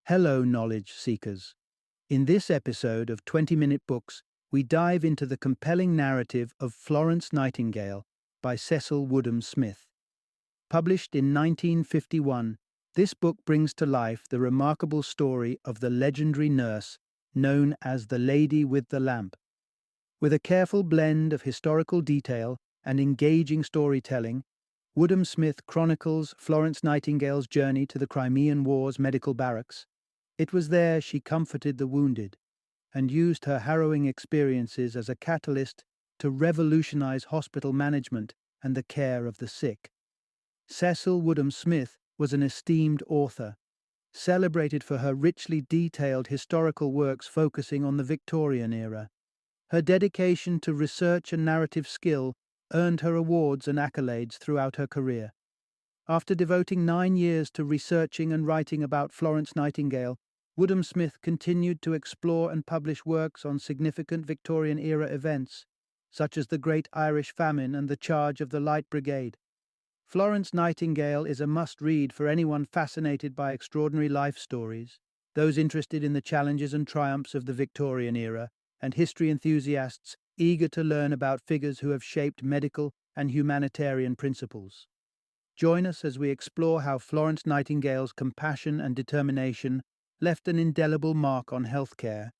Hello, knowledge seekers. In this episode of 20-Minute Books, we dive into the compelling narrative of Florence Nightingale by Cecil Woodham-Smith. Published in 1951, this book brings to life the remarkable story of the legendary nurse known as the Lady with the Lamp. With a careful blend of historical detail and engaging storytelling, Woodham-Smith chronicles Florence Nightingale's journey to the Crimean War's medical barracks. It was there she comforted the wounded and used her harrowing experiences as a catalyst to revolutionize hospital management and the care of the sick. Cecil Woodham-Smith was an esteemed author, celebrated for her richly detailed historical works focusing on the Victorian era. Her dedication to research and narrative skill earned her awards and accolades throughout her career. After devoting 9 years to researching and writing about Florence Nightingale, Woodham-Smith continued to explore and publish works on significant Victorian-era events, such as the Great Irish Famine and the Charge of the Light Brigade. Florence Nightingale is a must-read for anyone fascinated by extraordinary life stories, those interested in the challenges and triumphs of the Victorian era, and history enthusiasts eager to learn about figures who have shaped medical and humanitarian principles. Join us as we explore how Florence Nightingale's compassion and determination left an indelible mark on healthcare,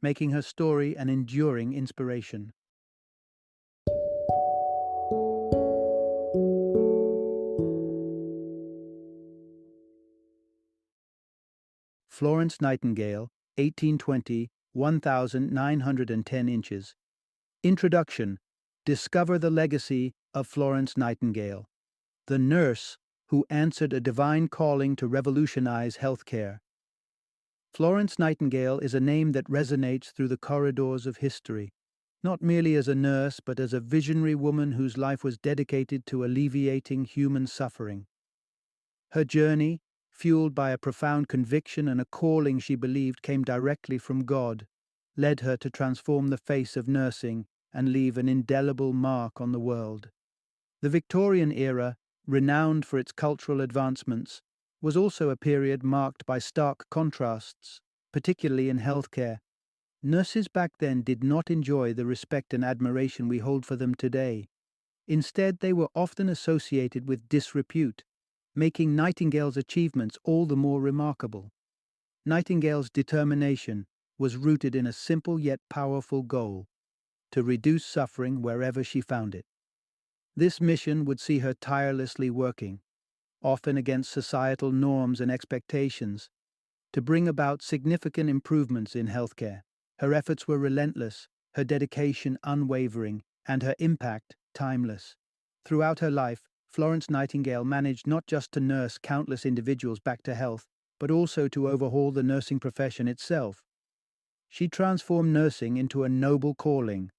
making her story an enduring inspiration. Florence Nightingale, 1820, 1910 inches. Introduction. Discover the legacy of Florence Nightingale, the nurse who answered a divine calling to revolutionize healthcare. Florence Nightingale is a name that resonates through the corridors of history, not merely as a nurse but as a visionary woman whose life was dedicated to alleviating human suffering. Her journey, fueled by a profound conviction and a calling she believed came directly from God, led her to transform the face of nursing and leave an indelible mark on the world. The Victorian era, renowned for its cultural advancements, was also a period marked by stark contrasts, particularly in healthcare. Nurses back then did not enjoy the respect and admiration we hold for them today. Instead, they were often associated with disrepute, making Nightingale's achievements all the more remarkable. Nightingale's determination was rooted in a simple yet powerful goal: to reduce suffering wherever she found it. This mission would see her tirelessly working, often against societal norms and expectations, to bring about significant improvements in healthcare. Her efforts were relentless, her dedication unwavering, and her impact timeless. Throughout her life, Florence Nightingale managed not just to nurse countless individuals back to health, but also to overhaul the nursing profession itself. She transformed nursing into a noble calling,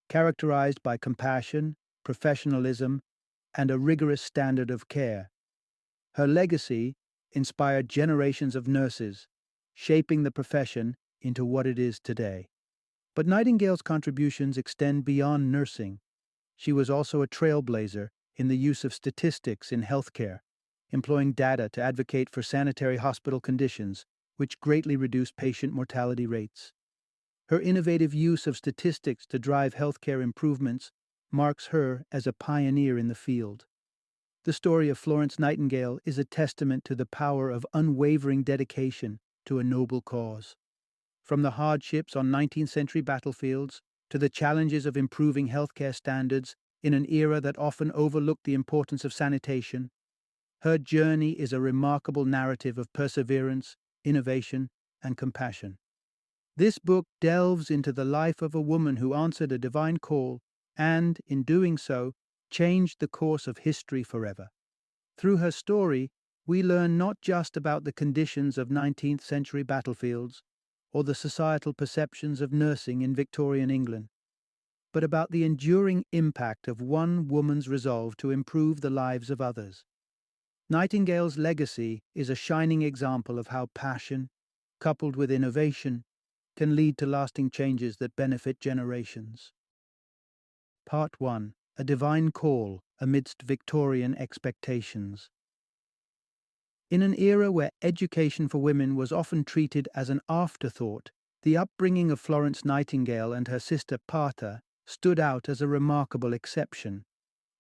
characterized by compassion, professionalism, and a rigorous standard of care. Her legacy inspired generations of nurses, shaping the profession into what it is today. But Nightingale's contributions extend beyond nursing. She was also a trailblazer in the use of statistics in healthcare, employing data to advocate for sanitary hospital conditions, which greatly reduced patient mortality rates. Her innovative use of statistics to drive healthcare improvements marks her as a pioneer in the field. The story of Florence Nightingale is a testament to the power of unwavering dedication to a noble cause. From the hardships on 19th-century battlefields to the challenges of improving healthcare standards in an era that often overlooked the importance of sanitation, her journey is a remarkable narrative of perseverance, innovation, and compassion. This book delves into the life of a woman who answered a divine call and, in doing so, changed the course of history forever. Through her story, we learn not just about the conditions of 19th-century battlefields or the societal perceptions of nursing in Victorian England, but about the enduring impact of one woman's resolve to improve the lives of others. Nightingale's legacy is a shining example of how passion, coupled with innovation, can lead to lasting changes that benefit generations. Part 1. A Divine Call Amidst Victorian Expectations. In an era where education for women was often treated as an afterthought, the upbringing of Florence Nightingale and her sister Parta stood out as a remarkable exception.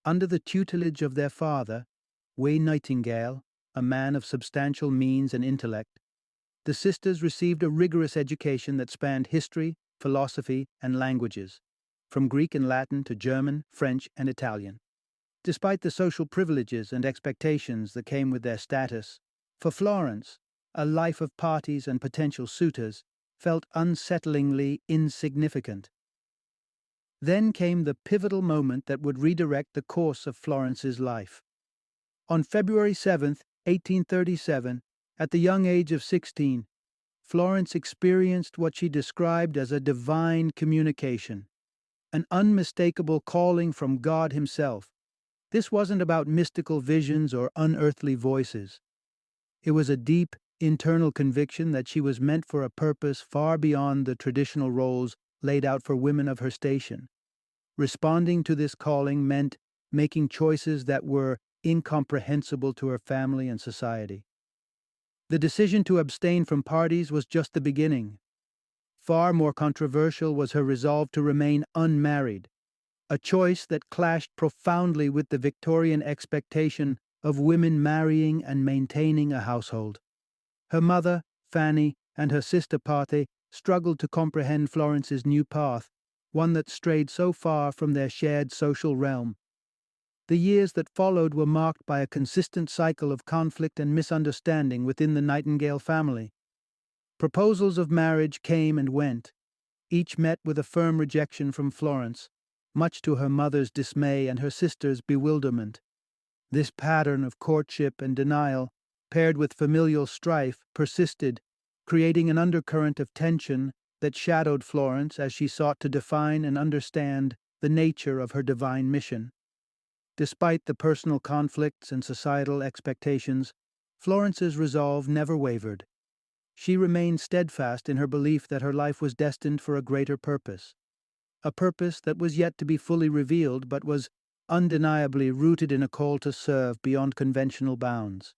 Under the tutelage of their father, Nightingale, a man of substantial means and intellect, the sisters received a rigorous education that spanned history, philosophy, and languages, from Greek and Latin to German, French, and Italian. Despite the social privileges and expectations that came with their status, for Florence, a life of parties and potential suitors felt unsettlingly insignificant. Then came the pivotal moment that would redirect the course of Florence's life. On February 7, 1837, at the young age of 16, Florence experienced what she described as a divine communication, an unmistakable calling from God Himself. This wasn't about mystical visions or unearthly voices. It was a deep, internal conviction that she was meant for a purpose far beyond the traditional roles laid out for women of her station. Responding to this calling meant making choices that were incomprehensible to her family and society. The decision to abstain from parties was just the beginning. Far more controversial was her resolve to remain unmarried, a choice that clashed profoundly with the Victorian expectation of women marrying and maintaining a household. Her mother, Fanny, and her sister Pate struggled to comprehend Florence's new path, one that strayed so far from their shared social realm. The years that followed were marked by a consistent cycle of conflict and misunderstanding within the Nightingale family. Proposals of marriage came and went, each met with a firm rejection from Florence, much to her mother's dismay and her sister's bewilderment. This pattern of courtship and denial, paired with familial strife, persisted, creating an undercurrent of tension that shadowed Florence as she sought to define and understand the nature of her divine mission. Despite the personal conflicts and societal expectations, Florence's resolve never wavered. She remained steadfast in her belief that her life was destined for a greater purpose, a purpose that was yet to be fully revealed but was undeniably rooted in a call to serve beyond conventional bounds.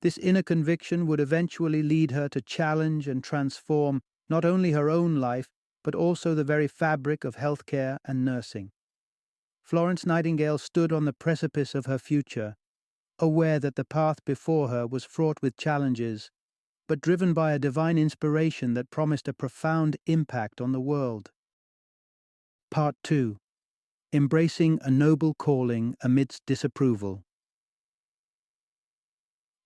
This inner conviction would eventually lead her to challenge and transform not only her own life, but also the very fabric of healthcare and nursing. Florence Nightingale stood on the precipice of her future, aware that the path before her was fraught with challenges, but driven by a divine inspiration that promised a profound impact on the world. Part 2. Embracing a noble calling amidst disapproval.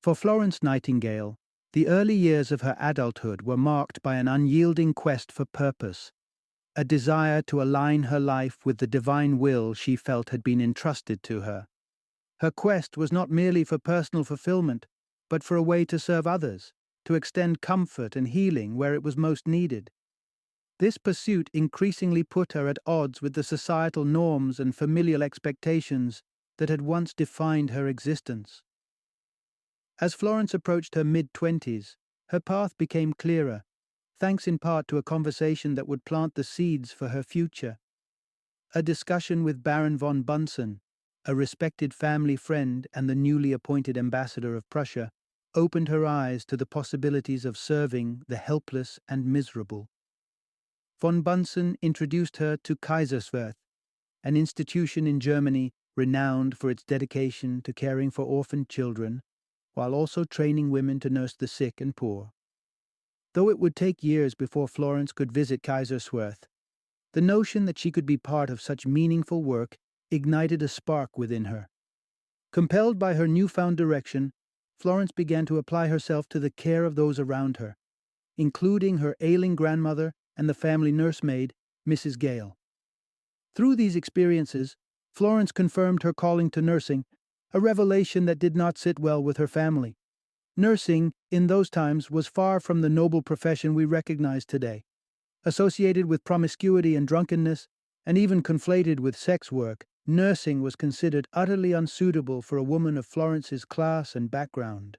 For Florence Nightingale, the early years of her adulthood were marked by an unyielding quest for purpose, a desire to align her life with the divine will she felt had been entrusted to her. Her quest was not merely for personal fulfillment, but for a way to serve others, to extend comfort and healing where it was most needed. This pursuit increasingly put her at odds with the societal norms and familial expectations that had once defined her existence. As Florence approached her mid-20s, her path became clearer, thanks in part to a conversation that would plant the seeds for her future. A discussion with Baron von Bunsen, a respected family friend and the newly appointed ambassador of Prussia, opened her eyes to the possibilities of serving the helpless and miserable. Von Bunsen introduced her to Kaiserswerth, an institution in Germany renowned for its dedication to caring for orphaned children, while also training women to nurse the sick and poor. Though it would take years before Florence could visit Kaiserswerth, the notion that she could be part of such meaningful work ignited a spark within her. Compelled by her newfound direction, Florence began to apply herself to the care of those around her, including her ailing grandmother and the family nursemaid, Mrs. Gale. Through these experiences, Florence confirmed her calling to nursing, a revelation that did not sit well with her family. Nursing, in those times, was far from the noble profession we recognize today. Associated with promiscuity and drunkenness, and even conflated with sex work, nursing was considered utterly unsuitable for a woman of Florence's class and background.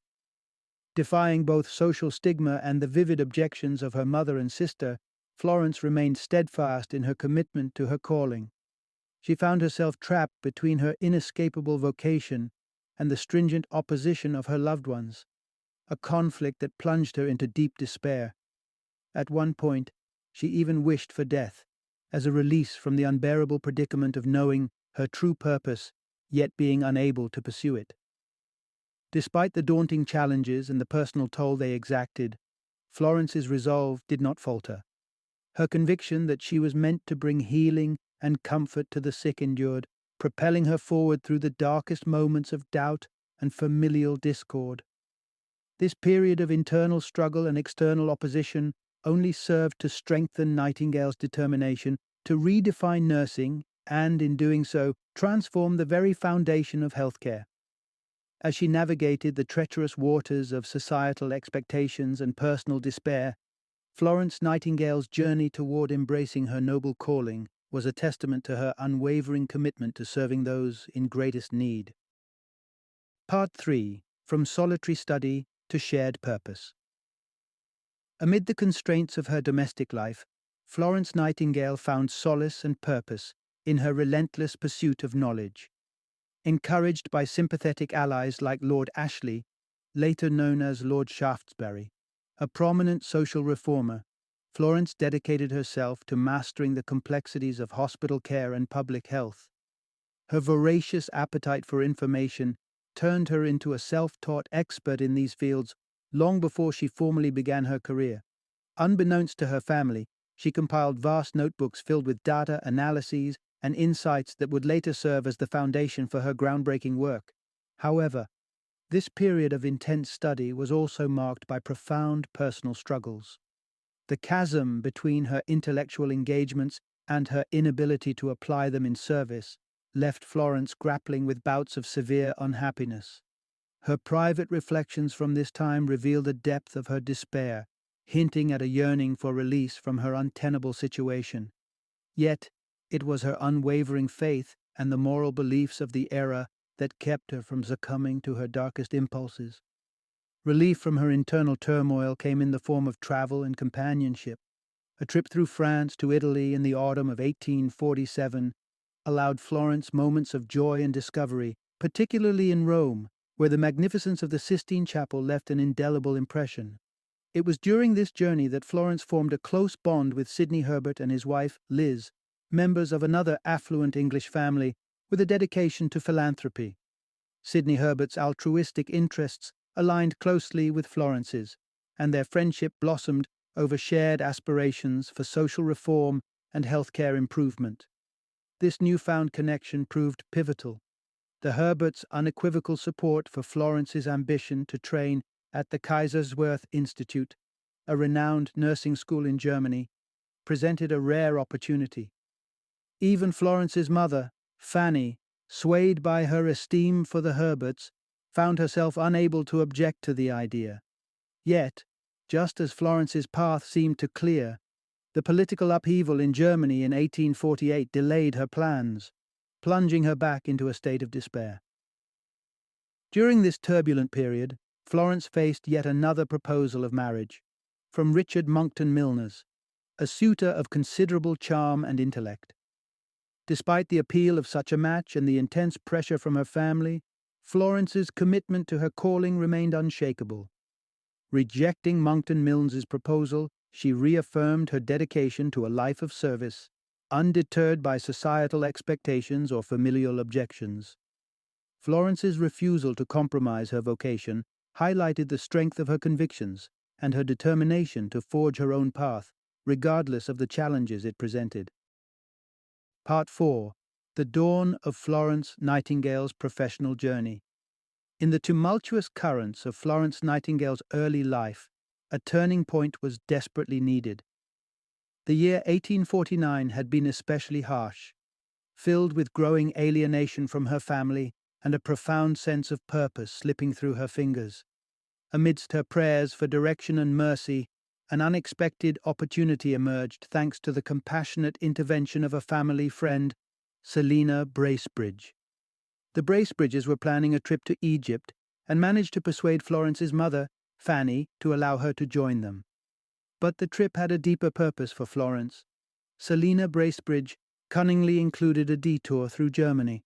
Defying both social stigma and the vivid objections of her mother and sister, Florence remained steadfast in her commitment to her calling. She found herself trapped between her inescapable vocation and the stringent opposition of her loved ones. a conflict that plunged her into deep despair. At one point, she even wished for death, as a release from the unbearable predicament of knowing her true purpose, yet being unable to pursue it. Despite the daunting challenges and the personal toll they exacted, Florence's resolve did not falter. Her conviction that she was meant to bring healing and comfort to the sick endured, propelling her forward through the darkest moments of doubt and familial discord. This period of internal struggle and external opposition only served to strengthen Nightingale's determination to redefine nursing and, in doing so, transform the very foundation of healthcare. As she navigated the treacherous waters of societal expectations and personal despair, Florence Nightingale's journey toward embracing her noble calling was a testament to her unwavering commitment to serving those in greatest need. Part 3. From Solitary Study to Shared Purpose. Amid the constraints of her domestic life, Florence Nightingale found solace and purpose in her relentless pursuit of knowledge. Encouraged by sympathetic allies like Lord Ashley, later known as Lord Shaftesbury, a prominent social reformer, Florence dedicated herself to mastering the complexities of hospital care and public health. Her voracious appetite for information turned her into a self-taught expert in these fields long before she formally began her career. Unbeknownst to her family, she compiled vast notebooks filled with data, analyses, and insights that would later serve as the foundation for her groundbreaking work. However, this period of intense study was also marked by profound personal struggles. The chasm between her intellectual engagements and her inability to apply them in service left Florence grappling with bouts of severe unhappiness. Her private reflections from this time reveal the depth of her despair, hinting at a yearning for release from her untenable situation. Yet, it was her unwavering faith and the moral beliefs of the era that kept her from succumbing to her darkest impulses. Relief from her internal turmoil came in the form of travel and companionship. A trip through France to Italy in the autumn of 1847 allowed Florence moments of joy and discovery, particularly in Rome, where the magnificence of the Sistine Chapel left an indelible impression. It was during this journey that Florence formed a close bond with Sidney Herbert and his wife, Liz, members of another affluent English family with a dedication to philanthropy. Sidney Herbert's altruistic interests aligned closely with Florence's, and their friendship blossomed over shared aspirations for social reform and healthcare improvement. This newfound connection proved pivotal. The Herberts' unequivocal support for Florence's ambition to train at the Kaiserswerth Institute, a renowned nursing school in Germany, presented a rare opportunity. Even Florence's mother, Fanny, swayed by her esteem for the Herberts, found herself unable to object to the idea. Yet, just as Florence's path seemed to clear, the political upheaval in Germany in 1848 delayed her plans, plunging her back into a state of despair. During this turbulent period, Florence faced yet another proposal of marriage, from Richard Monckton Milnes, a suitor of considerable charm and intellect. Despite the appeal of such a match and the intense pressure from her family, Florence's commitment to her calling remained unshakable. Rejecting Monckton Milnes's proposal, she reaffirmed her dedication to a life of service, undeterred by societal expectations or familial objections. Florence's refusal to compromise her vocation highlighted the strength of her convictions and her determination to forge her own path, regardless of the challenges it presented. Part 4. The Dawn of Florence Nightingale's Professional Journey. In the tumultuous currents of Florence Nightingale's early life, a turning point was desperately needed. The year 1849 had been especially harsh, filled with growing alienation from her family and a profound sense of purpose slipping through her fingers. Amidst her prayers for direction and mercy, an unexpected opportunity emerged thanks to the compassionate intervention of a family friend, Selina Bracebridge. The Bracebridges were planning a trip to Egypt and managed to persuade Florence's mother, Fanny, to allow her to join them. But the trip had a deeper purpose for Florence. Selina Bracebridge cunningly included a detour through Germany,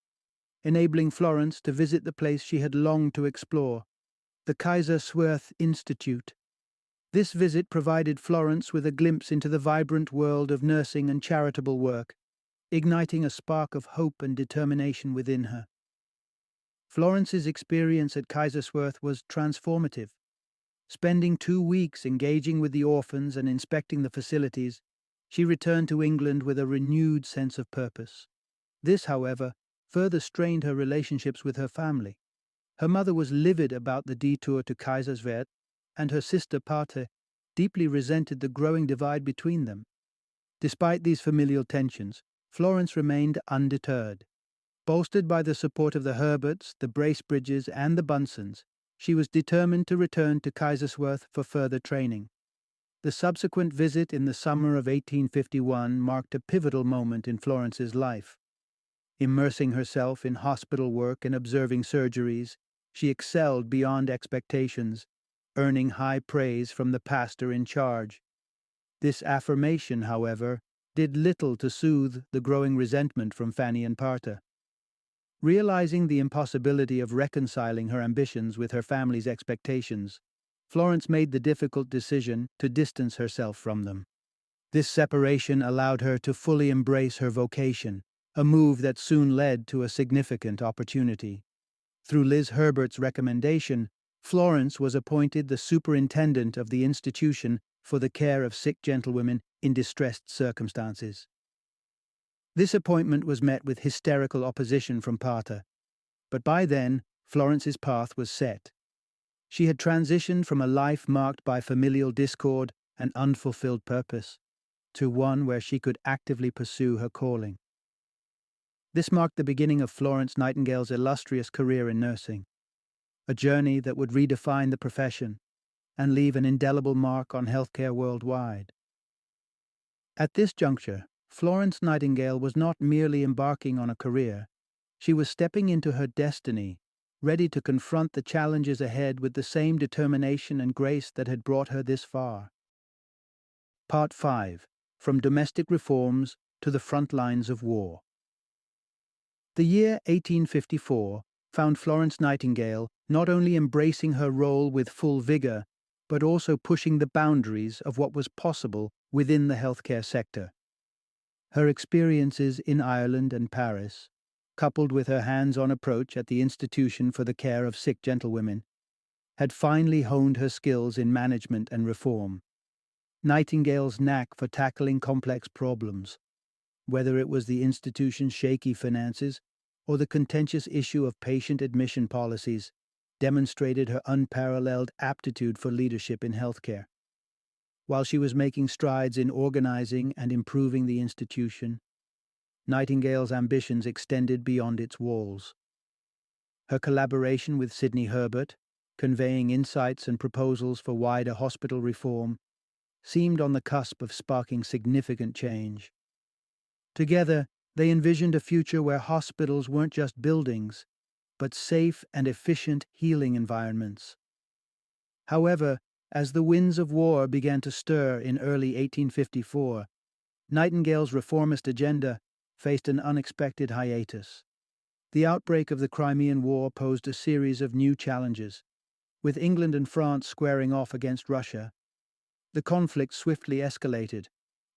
enabling Florence to visit the place she had longed to explore. the Kaiserswerth Institute. This visit provided Florence with a glimpse into the vibrant world of nursing and charitable work, igniting a spark of hope and determination within her. Florence's experience at Kaiserswerth was transformative. Spending 2 weeks engaging with the orphans and inspecting the facilities, she returned to England with a renewed sense of purpose. This, however, further strained her relationships with her family. Her mother was livid about the detour to Kaiserswerth, and her sister Pate deeply resented the growing divide between them. Despite these familial tensions, Florence remained undeterred. Bolstered by the support of the Herberts, the Bracebridges, and the Bunsons, she was determined to return to Kaiserswerth for further training. The subsequent visit in the summer of 1851 marked a pivotal moment in Florence's life. Immersing herself in hospital work and observing surgeries, she excelled beyond expectations, earning high praise from the pastor in charge. This affirmation, however, did little to soothe the growing resentment from Fanny and Parthe. Realizing the impossibility of reconciling her ambitions with her family's expectations, Florence made the difficult decision to distance herself from them. This separation allowed her to fully embrace her vocation, a move that soon led to a significant opportunity. Through Liz Herbert's recommendation, Florence was appointed the superintendent of the institution for the care of sick gentlewomen in distressed circumstances. This appointment was met with hysterical opposition from Parthe, but by then Florence's path was set. She had transitioned from a life marked by familial discord and unfulfilled purpose to one where she could actively pursue her calling. This marked the beginning of Florence Nightingale's illustrious career in nursing, a journey that would redefine the profession and leave an indelible mark on healthcare worldwide. At this juncture, Florence Nightingale was not merely embarking on a career, she was stepping into her destiny, ready to confront the challenges ahead with the same determination and grace that had brought her this far. Part 5. From Domestic Reforms to the Front Lines of War. The year 1854 found Florence Nightingale not only embracing her role with full vigor, but also pushing the boundaries of what was possible within the healthcare sector. Her experiences in Ireland and Paris, coupled with her hands-on approach at the Institution for the Care of Sick Gentlewomen, had finally honed her skills in management and reform. Nightingale's knack for tackling complex problems, whether it was the institution's shaky finances or the contentious issue of patient admission policies, demonstrated her unparalleled aptitude for leadership in healthcare. While she was making strides in organizing and improving the institution, Nightingale's ambitions extended beyond its walls. Her collaboration with Sidney Herbert, conveying insights and proposals for wider hospital reform, seemed on the cusp of sparking significant change. Together, they envisioned a future where hospitals weren't just buildings, but safe and efficient healing environments. However, as the winds of war began to stir in early 1854, Nightingale's reformist agenda faced an unexpected hiatus. The outbreak of the Crimean War posed a series of new challenges. With England and France squaring off against Russia, the conflict swiftly escalated,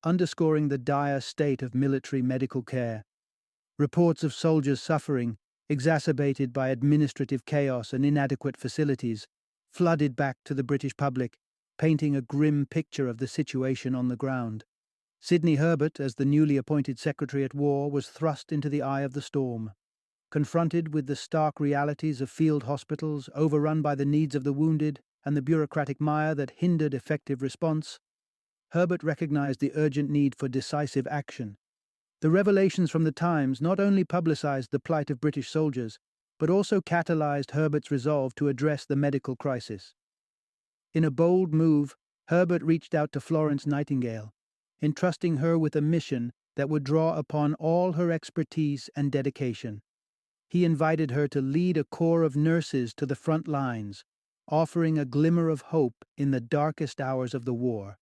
underscoring the dire state of military medical care. Reports of soldiers suffering, exacerbated by administrative chaos and inadequate facilities, flooded back to the British public, painting a grim picture of the situation on the ground. Sidney Herbert, as the newly appointed Secretary at War, was thrust into the eye of the storm. Confronted with the stark realities of field hospitals overrun by the needs of the wounded and the bureaucratic mire that hindered effective response, Herbert recognized the urgent need for decisive action. The revelations from the Times not only publicized the plight of British soldiers, but also catalyzed Herbert's resolve to address the medical crisis. In a bold move, Herbert reached out to Florence Nightingale, entrusting her with a mission that would draw upon all her expertise and dedication. He invited her to lead a corps of nurses to the front lines, offering a glimmer of hope in the darkest hours of the war.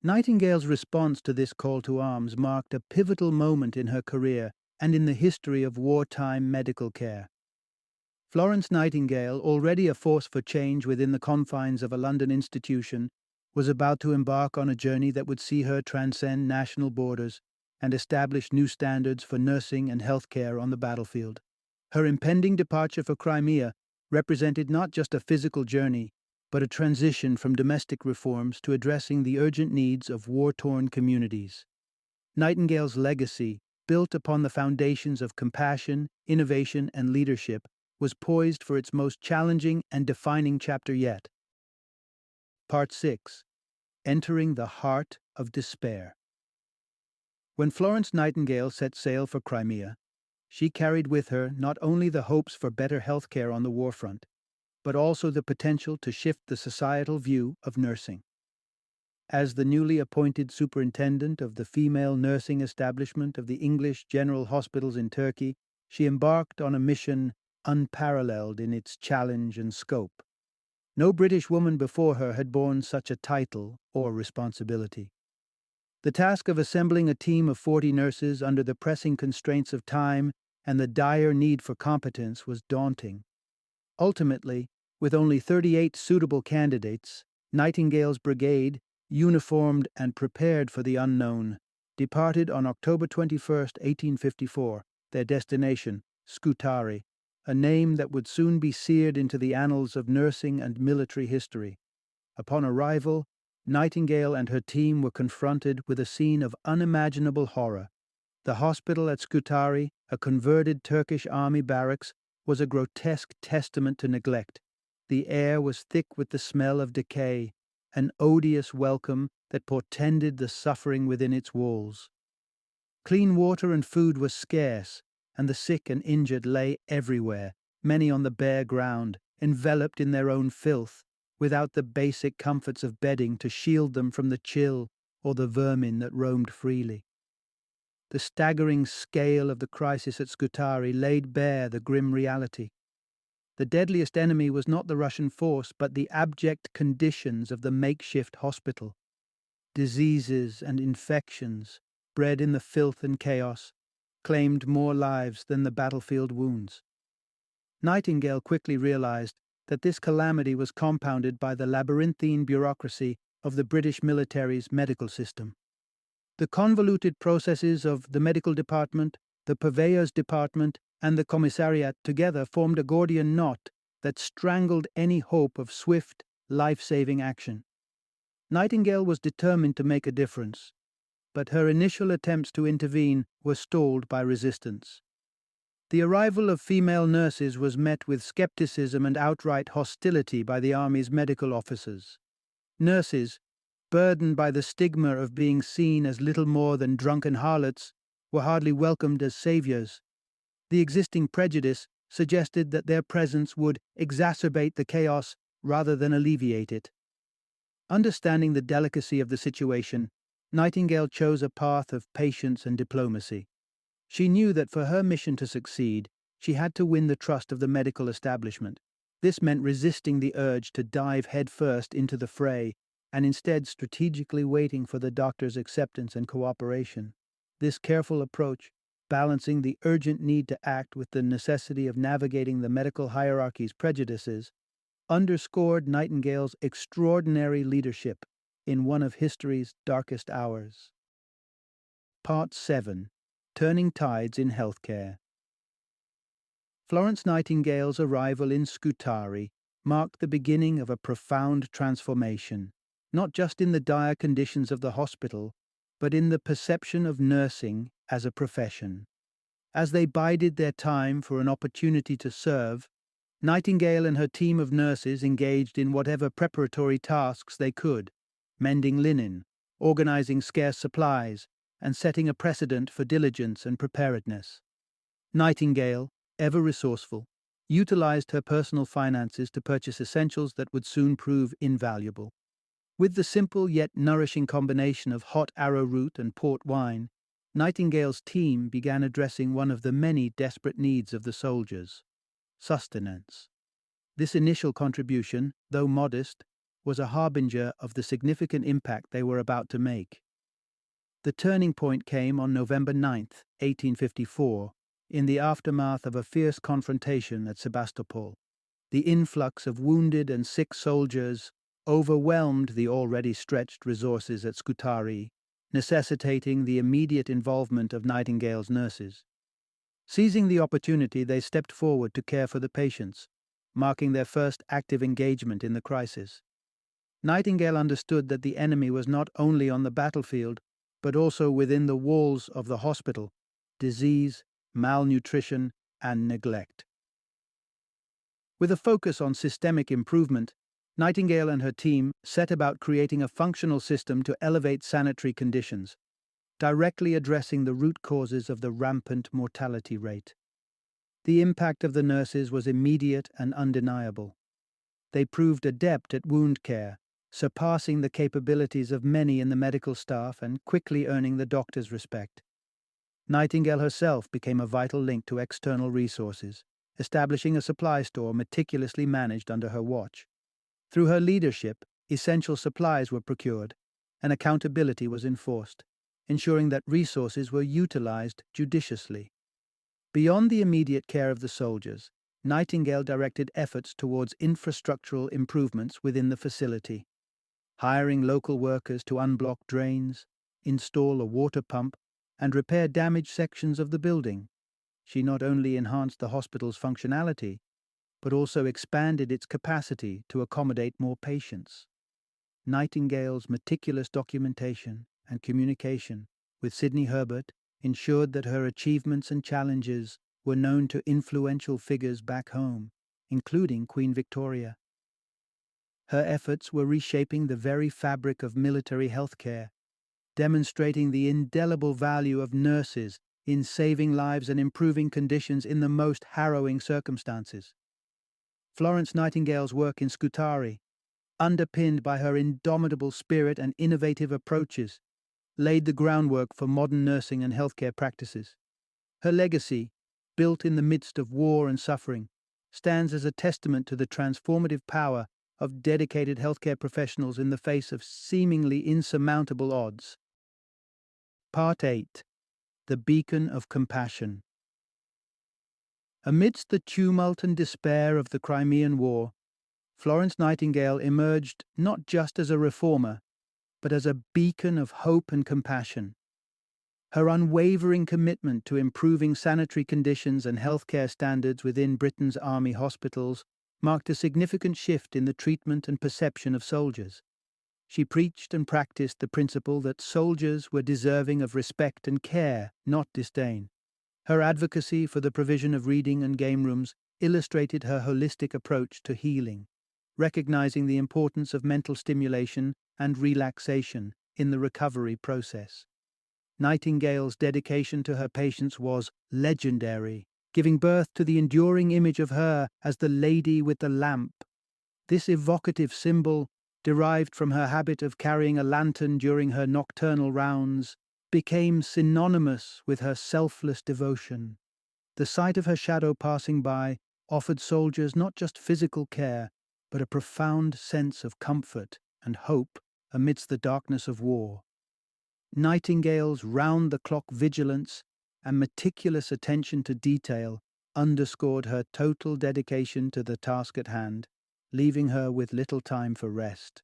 Nightingale's response to this call to arms marked a pivotal moment in her career and in the history of wartime medical care. Florence Nightingale, already a force for change within the confines of a London institution, was about to embark on a journey that would see her transcend national borders and establish new standards for nursing and healthcare on the battlefield. Her impending departure for Crimea represented not just a physical journey, but a transition from domestic reforms to addressing the urgent needs of war-torn communities. Nightingale's legacy, built upon the foundations of compassion, innovation, and leadership, was poised for its most challenging and defining chapter yet. Part 6. Entering the Heart of Despair. When Florence Nightingale set sail for Crimea, she carried with her not only the hopes for better health care on the warfront, but also the potential to shift the societal view of nursing. As the newly appointed superintendent of the female nursing establishment of the English General Hospitals in Turkey, she embarked on a mission unparalleled in its challenge and scope. No British woman before her had borne such a title or responsibility. The task of assembling a team of 40 nurses under the pressing constraints of time and the dire need for competence was daunting. Ultimately, with only 38 suitable candidates, Nightingale's brigade, uniformed and prepared for the unknown, departed on October 21, 1854, their destination, Scutari, a name that would soon be seared into the annals of nursing and military history. Upon arrival, Nightingale and her team were confronted with a scene of unimaginable horror. The hospital at Scutari, a converted Turkish army barracks, was a grotesque testament to neglect. The air was thick with the smell of decay, an odious welcome that portended the suffering within its walls. Clean water and food were scarce, and the sick and injured lay everywhere, many on the bare ground, enveloped in their own filth, without the basic comforts of bedding to shield them from the chill or the vermin that roamed freely. The staggering scale of the crisis at Scutari laid bare the grim reality. The deadliest enemy was not the Russian force, but the abject conditions of the makeshift hospital. Diseases and infections, bred in the filth and chaos, claimed more lives than the battlefield wounds. Nightingale quickly realized that this calamity was compounded by the labyrinthine bureaucracy of the British military's medical system. The convoluted processes of the medical department, the purveyors department, and the commissariat together formed a Gordian knot that strangled any hope of swift, life-saving action. Nightingale was determined to make a difference, but her initial attempts to intervene were stalled by resistance. The arrival of female nurses was met with skepticism and outright hostility by the Army's medical officers. Nurses, burdened by the stigma of being seen as little more than drunken harlots, were hardly welcomed as saviors. The existing prejudice suggested that their presence would exacerbate the chaos rather than alleviate it. Understanding the delicacy of the situation, Nightingale chose a path of patience and diplomacy. She knew that for her mission to succeed, she had to win the trust of the medical establishment. This meant resisting the urge to dive headfirst into the fray and instead strategically waiting for the doctor's acceptance and cooperation. This careful approach, balancing the urgent need to act with the necessity of navigating the medical hierarchy's prejudices, underscored Nightingale's extraordinary leadership in one of history's darkest hours. Part 7. Turning Tides in Healthcare. Florence Nightingale's arrival in Scutari marked the beginning of a profound transformation, not just in the dire conditions of the hospital, but in the perception of nursing as a profession. As they bided their time for an opportunity to serve, Nightingale and her team of nurses engaged in whatever preparatory tasks they could, mending linen, organizing scarce supplies, and setting a precedent for diligence and preparedness. Nightingale, ever resourceful, utilized her personal finances to purchase essentials that would soon prove invaluable. With the simple yet nourishing combination of hot arrowroot and port wine, Nightingale's team began addressing one of the many desperate needs of the soldiers: sustenance. This initial contribution, though modest, was a harbinger of the significant impact they were about to make. The turning point came on November 9, 1854, In the aftermath of a fierce confrontation at Sebastopol, the influx of wounded and sick soldiers overwhelmed the already stretched resources at Scutari, necessitating the immediate involvement of Nightingale's nurses. Seizing the opportunity, they stepped forward to care for the patients, marking their first active engagement in the crisis. Nightingale understood that the enemy was not only on the battlefield, but also within the walls of the hospital: disease, malnutrition, and neglect. With a focus on systemic improvement, Nightingale and her team set about creating a functional system to elevate sanitary conditions, directly addressing the root causes of the rampant mortality rate. The impact of the nurses was immediate and undeniable. They proved adept at wound care, surpassing the capabilities of many in the medical staff and quickly earning the doctor's respect. Nightingale herself became a vital link to external resources, establishing a supply store meticulously managed under her watch. Through her leadership, essential supplies were procured, and accountability was enforced, ensuring that resources were utilized judiciously. Beyond the immediate care of the soldiers, Nightingale directed efforts towards infrastructural improvements within the facility, hiring local workers to unblock drains, install a water pump, and repair damaged sections of the building. She not only enhanced the hospital's functionality, but also expanded its capacity to accommodate more patients. Nightingale's meticulous documentation and communication with Sidney Herbert ensured that her achievements and challenges were known to influential figures back home, including Queen Victoria. Her efforts were reshaping the very fabric of military healthcare, demonstrating the indelible value of nurses in saving lives and improving conditions in the most harrowing circumstances. Florence Nightingale's work in Scutari, underpinned by her indomitable spirit and innovative approaches, laid the groundwork for modern nursing and healthcare practices. Her legacy, built in the midst of war and suffering, stands as a testament to the transformative power of dedicated healthcare professionals in the face of seemingly insurmountable odds. Part 8. The Beacon of Compassion. Amidst the tumult and despair of the Crimean War, Florence Nightingale emerged not just as a reformer, but as a beacon of hope and compassion. Her unwavering commitment to improving sanitary conditions and healthcare standards within Britain's army hospitals marked a significant shift in the treatment and perception of soldiers. She preached and practiced the principle that soldiers were deserving of respect and care, not disdain. Her advocacy for the provision of reading and game rooms illustrated her holistic approach to healing, recognizing the importance of mental stimulation and relaxation in the recovery process. Nightingale's dedication to her patients was legendary, giving birth to the enduring image of her as the Lady with the Lamp. This evocative symbol, derived from her habit of carrying a lantern during her nocturnal rounds, became synonymous with her selfless devotion. The sight of her shadow passing by offered soldiers not just physical care, but a profound sense of comfort and hope amidst the darkness of war. Nightingale's round-the-clock vigilance and meticulous attention to detail underscored her total dedication to the task at hand, leaving her with little time for rest.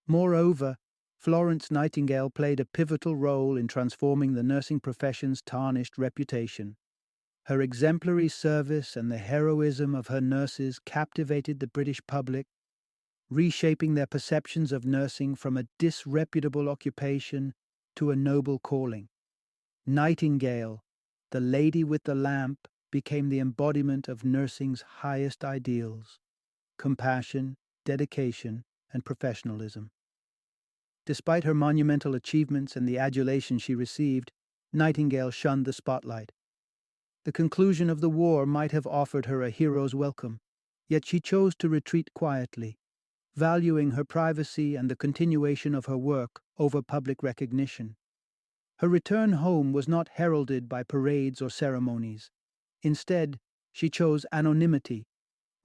Moreover, Florence Nightingale played a pivotal role in transforming the nursing profession's tarnished reputation. Her exemplary service and the heroism of her nurses captivated the British public, reshaping their perceptions of nursing from a disreputable occupation to a noble calling. Nightingale, the Lady with the Lamp, became the embodiment of nursing's highest ideals: compassion, dedication, and professionalism. Despite her monumental achievements and the adulation she received, Nightingale shunned the spotlight. The conclusion of the war might have offered her a hero's welcome, yet she chose to retreat quietly, valuing her privacy and the continuation of her work over public recognition. Her return home was not heralded by parades or ceremonies. Instead, she chose anonymity,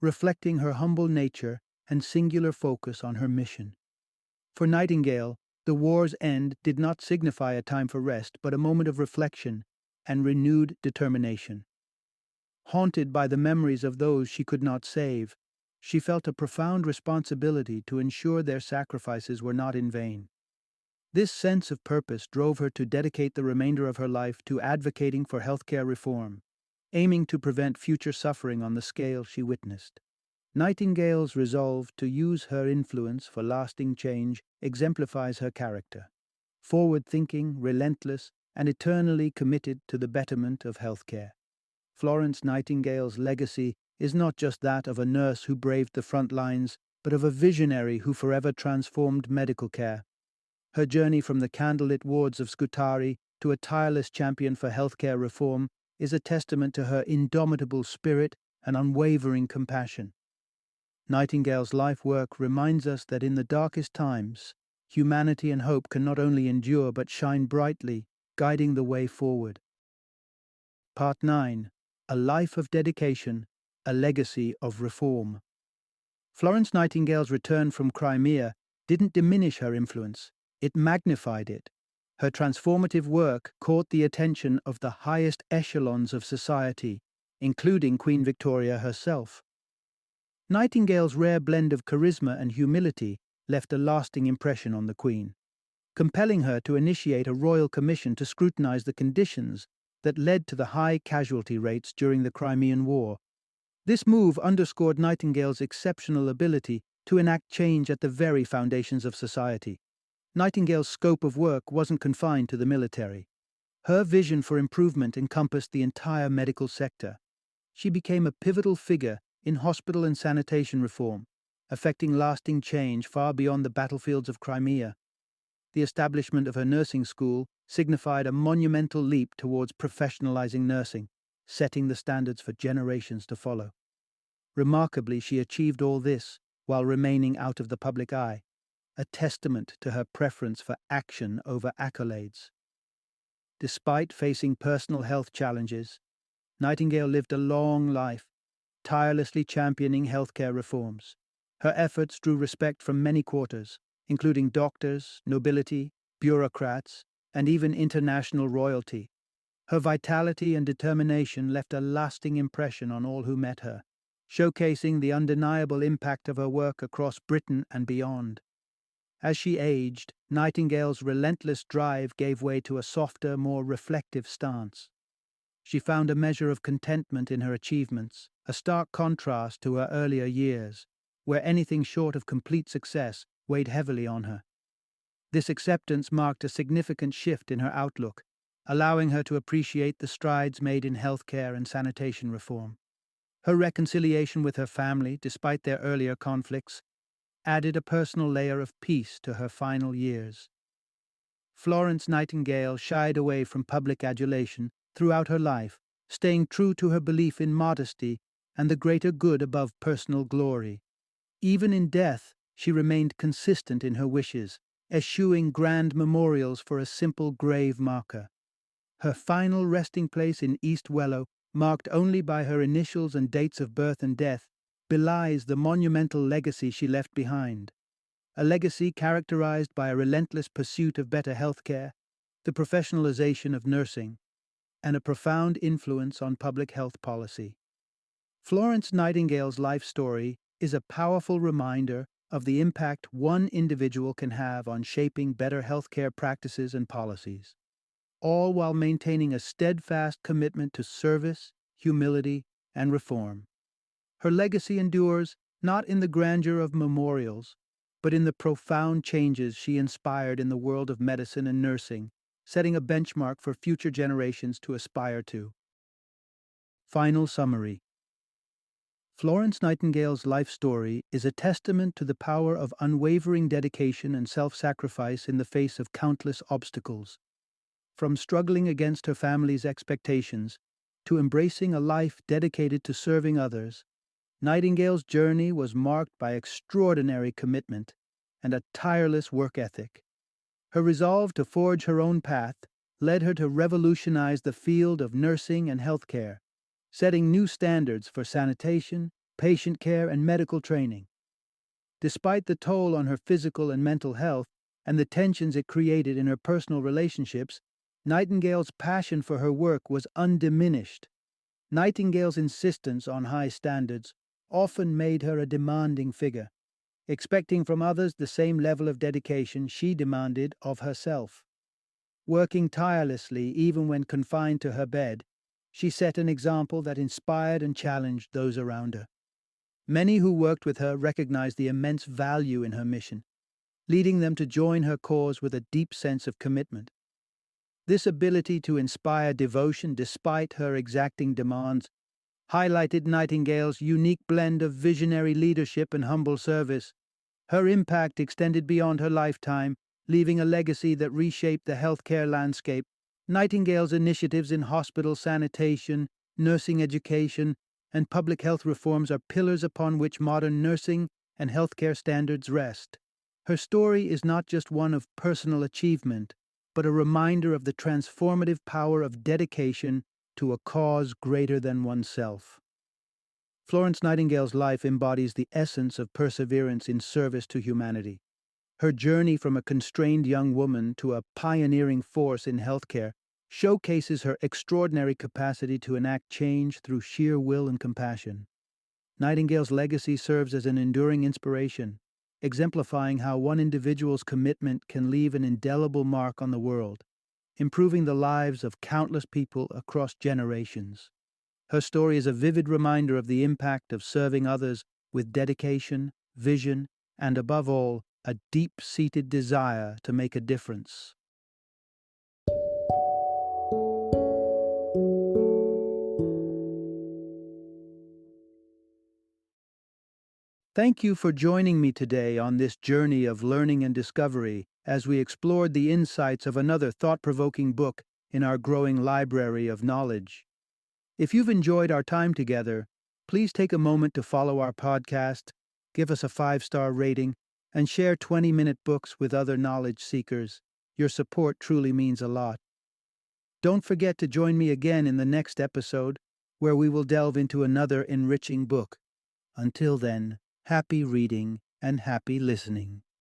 reflecting her humble nature and singular focus on her mission. For Nightingale, the war's end did not signify a time for rest, but a moment of reflection and renewed determination. Haunted by the memories of those she could not save, she felt a profound responsibility to ensure their sacrifices were not in vain. This sense of purpose drove her to dedicate the remainder of her life to advocating for healthcare reform, aiming to prevent future suffering on the scale she witnessed. Nightingale's resolve to use her influence for lasting change exemplifies her character. Forward-thinking, relentless, and eternally committed to the betterment of healthcare. Florence Nightingale's legacy is not just that of a nurse who braved the front lines, but of a visionary who forever transformed medical care. Her journey from the candlelit wards of Scutari to a tireless champion for healthcare reform is a testament to her indomitable spirit and unwavering compassion. Nightingale's life work reminds us that in the darkest times, humanity and hope can not only endure but shine brightly, guiding the way forward. Part 9. A Life of Dedication, a Legacy of Reform. Florence Nightingale's return from Crimea didn't diminish her influence, it magnified it. Her transformative work caught the attention of the highest echelons of society, including Queen Victoria herself. Nightingale's rare blend of charisma and humility left a lasting impression on the Queen, compelling her to initiate a royal commission to scrutinize the conditions that led to the high casualty rates during the Crimean War. This move underscored Nightingale's exceptional ability to enact change at the very foundations of society. Nightingale's scope of work wasn't confined to the military. Her vision for improvement encompassed the entire medical sector. She became a pivotal figure in hospital and sanitation reform, affecting lasting change far beyond the battlefields of Crimea. The establishment of her nursing school signified a monumental leap towards professionalizing nursing, setting the standards for generations to follow. Remarkably, she achieved all this while remaining out of the public eye, a testament to her preference for action over accolades. Despite facing personal health challenges, Nightingale lived a long life, tirelessly championing healthcare reforms. Her efforts drew respect from many quarters, including doctors, nobility, bureaucrats, and even international royalty. Her vitality and determination left a lasting impression on all who met her, showcasing the undeniable impact of her work across Britain and beyond. As she aged, Nightingale's relentless drive gave way to a softer, more reflective stance. She found a measure of contentment in her achievements, a stark contrast to her earlier years, where anything short of complete success weighed heavily on her. This acceptance marked a significant shift in her outlook, allowing her to appreciate the strides made in healthcare and sanitation reform. Her reconciliation with her family, despite their earlier conflicts, added a personal layer of peace to her final years. Florence Nightingale shied away from public adulation throughout her life, staying true to her belief in modesty and the greater good above personal glory. Even in death, she remained consistent in her wishes, eschewing grand memorials for a simple grave marker. Her final resting place in East Wellow, marked only by her initials and dates of birth and death, belies the monumental legacy she left behind. A legacy characterized by a relentless pursuit of better healthcare, the professionalization of nursing, and a profound influence on public health policy. Florence Nightingale's life story is a powerful reminder of the impact one individual can have on shaping better healthcare practices and policies, all while maintaining a steadfast commitment to service, humility, and reform. Her legacy endures not in the grandeur of memorials, but in the profound changes she inspired in the world of medicine and nursing, setting a benchmark for future generations to aspire to. Final summary. Florence Nightingale's life story is a testament to the power of unwavering dedication and self-sacrifice in the face of countless obstacles. From struggling against her family's expectations to embracing a life dedicated to serving others, Nightingale's journey was marked by extraordinary commitment and a tireless work ethic. Her resolve to forge her own path led her to revolutionize the field of nursing and healthcare, setting new standards for sanitation, patient care, and medical training. Despite the toll on her physical and mental health and the tensions it created in her personal relationships, Nightingale's passion for her work was undiminished. Nightingale's insistence on high standards often made her a demanding figure, expecting from others the same level of dedication she demanded of herself. Working tirelessly even when confined to her bed, she set an example that inspired and challenged those around her. Many who worked with her recognized the immense value in her mission, leading them to join her cause with a deep sense of commitment. This ability to inspire devotion despite her exacting demands highlighted Nightingale's unique blend of visionary leadership and humble service. Her impact extended beyond her lifetime, leaving a legacy that reshaped the healthcare landscape. Nightingale's initiatives in hospital sanitation, nursing education, and public health reforms are pillars upon which modern nursing and healthcare standards rest. Her story is not just one of personal achievement, but a reminder of the transformative power of dedication to a cause greater than oneself. Florence Nightingale's life embodies the essence of perseverance in service to humanity. Her journey from a constrained young woman to a pioneering force in healthcare showcases her extraordinary capacity to enact change through sheer will and compassion. Nightingale's legacy serves as an enduring inspiration, exemplifying how one individual's commitment can leave an indelible mark on the world, improving the lives of countless people across generations. Her story is a vivid reminder of the impact of serving others with dedication, vision, and above all, a deep-seated desire to make a difference. Thank you for joining me today on this journey of learning and discovery as we explored the insights of another thought-provoking book in our growing library of knowledge. If you've enjoyed our time together, please take a moment to follow our podcast, give us a 5-star rating, and share 20-minute books with other knowledge seekers. Your support truly means a lot. Don't forget to join me again in the next episode, where we will delve into another enriching book. Until then, happy reading and happy listening.